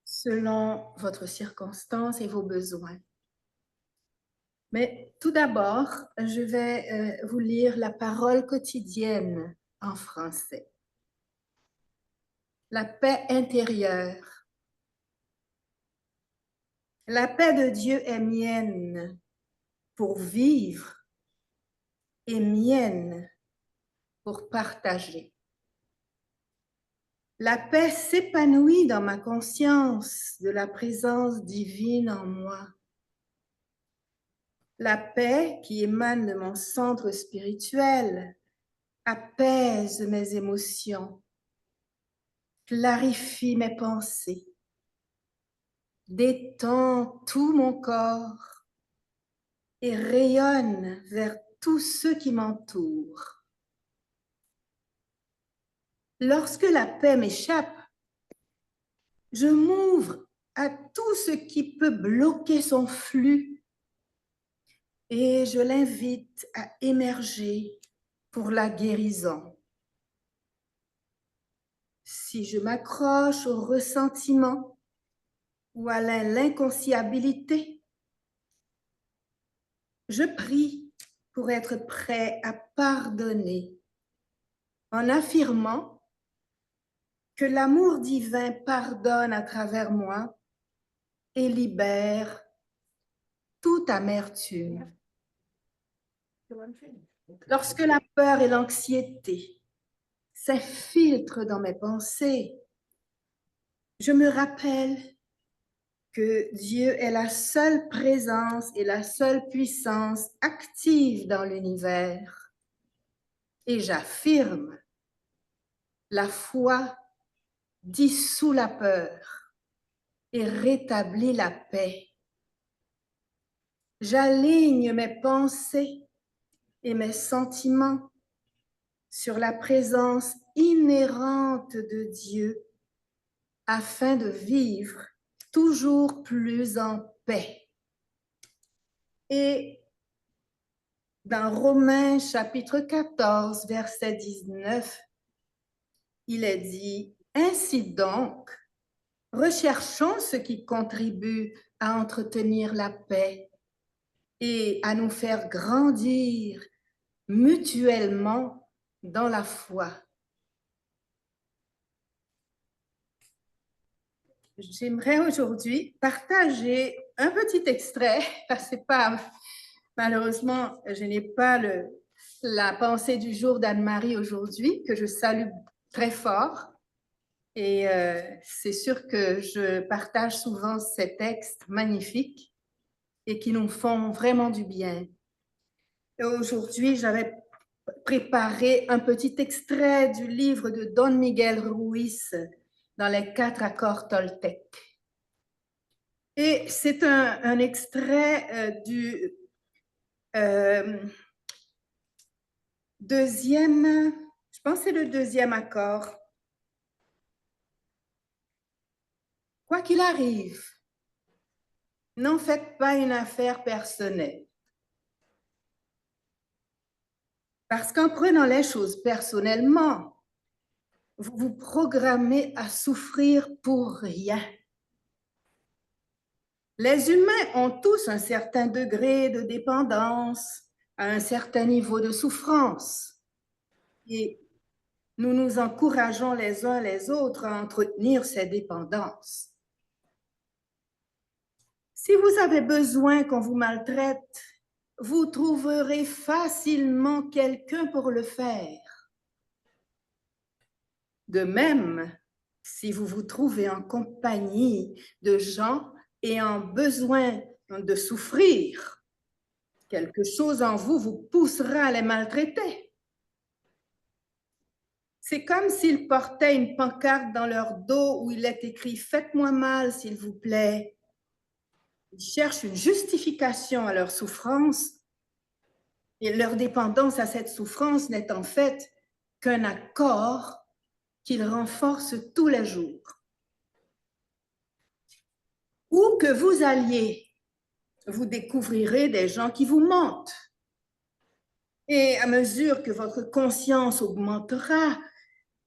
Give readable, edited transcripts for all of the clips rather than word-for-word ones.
selon votre circonstance et vos besoins. Mais tout d'abord, je vais vous lire la parole quotidienne en français. La paix intérieure. La paix de Dieu est mienne pour vivre et mienne pour partager. La paix s'épanouit dans ma conscience de la présence divine en moi. La paix qui émane de mon centre spirituel apaise mes émotions, clarifie mes pensées, détend tout mon corps et rayonne vers tous ceux qui m'entourent. Lorsque la paix m'échappe, je m'ouvre à tout ce qui peut bloquer son flux et je l'invite à émerger pour la guérison. Si je m'accroche au ressentiment ou à l'inconsciabilité, je prie pour être prêt à pardonner en affirmant que l'amour divin pardonne à travers moi et libère toute amertume. Lorsque la peur et l'anxiété s'infiltrent dans mes pensées, je me rappelle que Dieu est la seule présence et la seule puissance active dans l'univers. Et j'affirme, la foi dissout la peur et rétablit la paix. J'aligne mes pensées et mes sentiments sur la présence inhérente de Dieu afin de vivre toujours plus en paix. Et dans Romains chapitre 14, verset 19, il est dit, « Ainsi donc, recherchons ce qui contribue à entretenir la paix et à nous faire grandir mutuellement dans la foi. » J'aimerais aujourd'hui partager un petit extrait, parce que malheureusement, je n'ai pas la pensée du jour d'Anne-Marie aujourd'hui, que je salue très fort. Et c'est sûr que je partage souvent ces textes magnifiques et qui nous font vraiment du bien. Et aujourd'hui, j'avais préparé un petit extrait du livre de Don Miguel Ruiz, dans les 4 accords toltèques. Et c'est un extrait du deuxième, je pense que c'est le deuxième accord. Quoi qu'il arrive, n'en faites pas une affaire personnelle. Parce qu'en prenant les choses personnellement, vous vous programmez à souffrir pour rien. Les humains ont tous un certain degré de dépendance, à un certain niveau de souffrance. Et nous nous encourageons les uns les autres à entretenir ces dépendances. Si vous avez besoin qu'on vous maltraite, vous trouverez facilement quelqu'un pour le faire. De même, si vous vous trouvez en compagnie de gens ayant besoin de souffrir, quelque chose en vous vous poussera à les maltraiter. C'est comme s'ils portaient une pancarte dans leur dos où il est écrit « Faites-moi mal, s'il vous plaît ». Ils cherchent une justification à leur souffrance et leur dépendance à cette souffrance n'est en fait qu'un accord qu'ils renforcent tous les jours. Où que vous alliez, vous découvrirez des gens qui vous mentent. Et à mesure que votre conscience augmentera,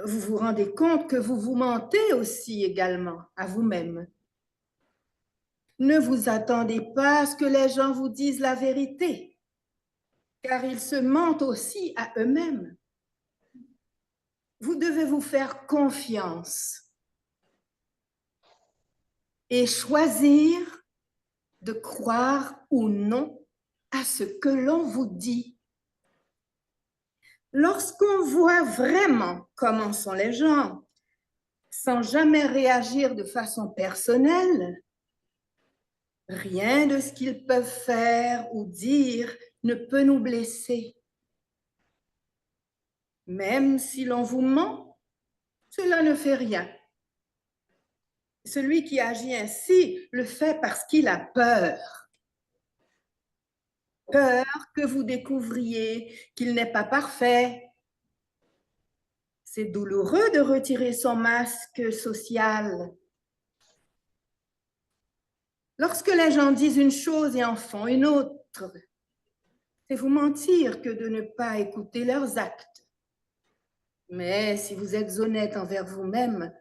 vous vous rendez compte que vous vous mentez aussi également à vous-même. Ne vous attendez pas à ce que les gens vous disent la vérité, car ils se mentent aussi à eux-mêmes. Vous devez vous faire confiance et choisir de croire ou non à ce que l'on vous dit. Lorsqu'on voit vraiment comment sont les gens, sans jamais réagir de façon personnelle, rien de ce qu'ils peuvent faire ou dire ne peut nous blesser. Même si l'on vous ment, cela ne fait rien. Celui qui agit ainsi le fait parce qu'il a peur. Peur que vous découvriez qu'il n'est pas parfait. C'est douloureux de retirer son masque social. Lorsque les gens disent une chose et en font une autre, c'est vous mentir que de ne pas écouter leurs actes. Mais si vous êtes honnête envers vous-même,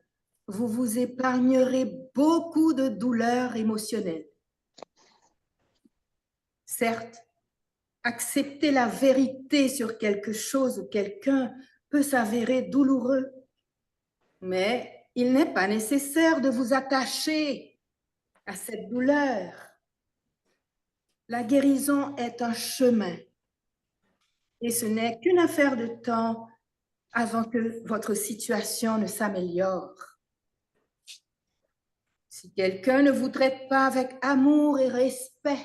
vous vous épargnerez beaucoup de douleurs émotionnelles. Certes, accepter la vérité sur quelque chose ou quelqu'un peut s'avérer douloureux, mais il n'est pas nécessaire de vous attacher à cette douleur. La guérison est un chemin et ce n'est qu'une affaire de temps avant que votre situation ne s'améliore. Si quelqu'un ne vous traite pas avec amour et respect,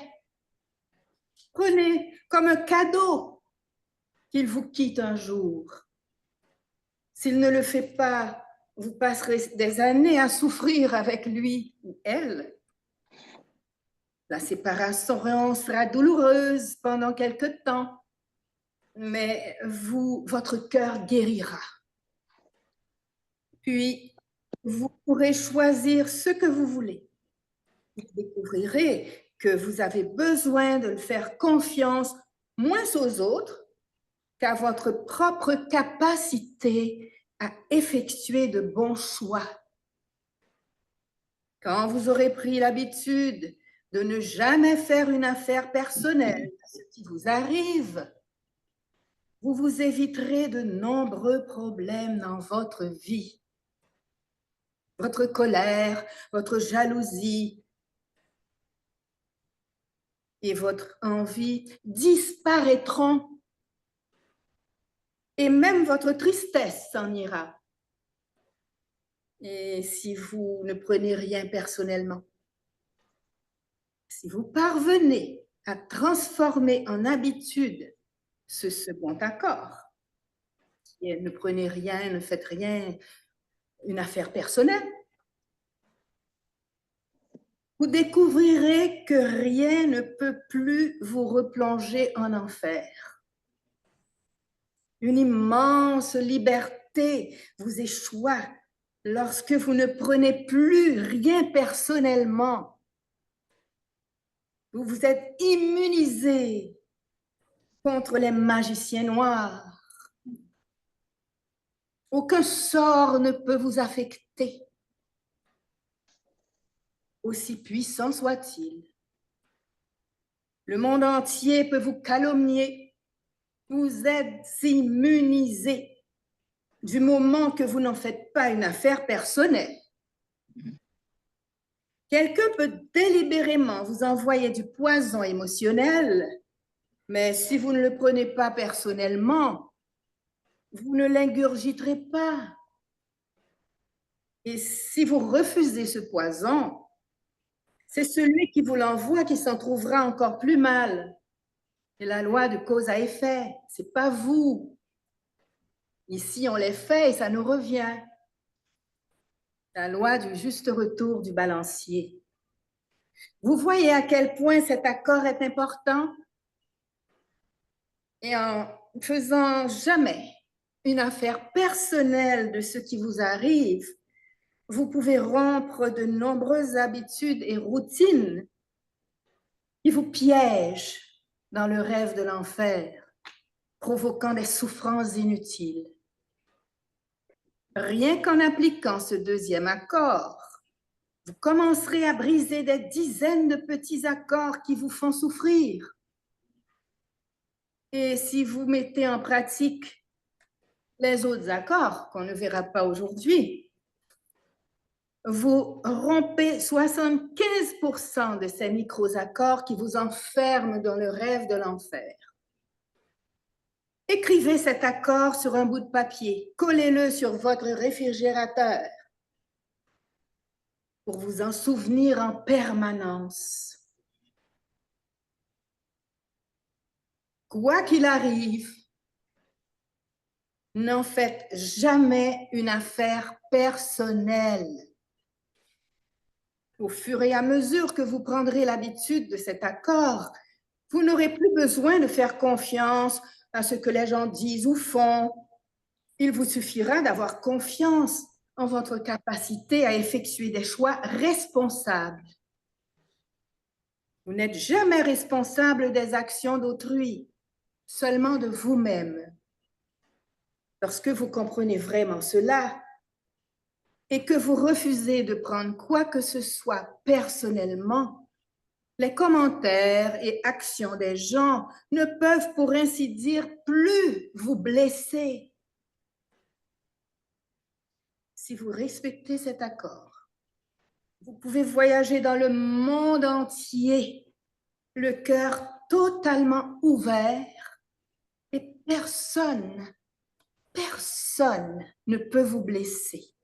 prenez comme un cadeau qu'il vous quitte un jour. S'il ne le fait pas, vous passerez des années à souffrir avec lui ou elle. La séparation sera douloureuse pendant quelque temps, mais votre cœur guérira. Puis, vous pourrez choisir ce que vous voulez. Vous découvrirez que vous avez besoin de faire confiance moins aux autres qu'à votre propre capacité à effectuer de bons choix. Quand vous aurez pris l'habitude de ne jamais faire une affaire personnelle à ce qui vous arrive, vous vous éviterez de nombreux problèmes dans votre vie. Votre colère, votre jalousie et votre envie disparaîtront. Et même votre tristesse s'en ira. Et si vous ne prenez rien personnellement, si vous parvenez à transformer en habitude ce second accord, qui est ne prenez rien, ne faites rien, une affaire personnelle, vous découvrirez que rien ne peut plus vous replonger en enfer. Une immense liberté vous échoit lorsque vous ne prenez plus rien personnellement. Vous vous êtes immunisé contre les magiciens noirs. Aucun sort ne peut vous affecter, aussi puissant soit-il. Le monde entier peut vous calomnier. Vous êtes immunisé du moment que vous n'en faites pas une affaire personnelle. Quelqu'un peut délibérément vous envoyer du poison émotionnel, mais si vous ne le prenez pas personnellement, vous ne l'ingurgiterez pas. Et si vous refusez ce poison, c'est celui qui vous l'envoie qui s'en trouvera encore plus mal. C'est la loi de cause à effet, c'est pas vous. Ici, on les fait et ça nous revient. La loi du juste retour du balancier. Vous voyez à quel point cet accord est important? Et en faisant jamais une affaire personnelle de ce qui vous arrive, vous pouvez rompre de nombreuses habitudes et routines qui vous piègent dans le rêve de l'enfer, provoquant des souffrances inutiles. Rien qu'en appliquant ce deuxième accord, vous commencerez à briser des dizaines de petits accords qui vous font souffrir. Et si vous mettez en pratique les autres accords qu'on ne verra pas aujourd'hui, vous rompez 75% de ces micro-accords qui vous enferment dans le rêve de l'enfer. Écrivez cet accord sur un bout de papier, collez-le sur votre réfrigérateur pour vous en souvenir en permanence. Quoi qu'il arrive, n'en faites jamais une affaire personnelle. Au fur et à mesure que vous prendrez l'habitude de cet accord, vous n'aurez plus besoin de faire confiance à ce que les gens disent ou font. Il vous suffira d'avoir confiance en votre capacité à effectuer des choix responsables. Vous n'êtes jamais responsable des actions d'autrui, seulement de vous-même. Lorsque vous comprenez vraiment cela et que vous refusez de prendre quoi que ce soit personnellement, les commentaires et actions des gens ne peuvent, pour ainsi dire, plus vous blesser. Si vous respectez cet accord, vous pouvez voyager dans le monde entier, le cœur totalement ouvert, et personne ne peut vous blesser.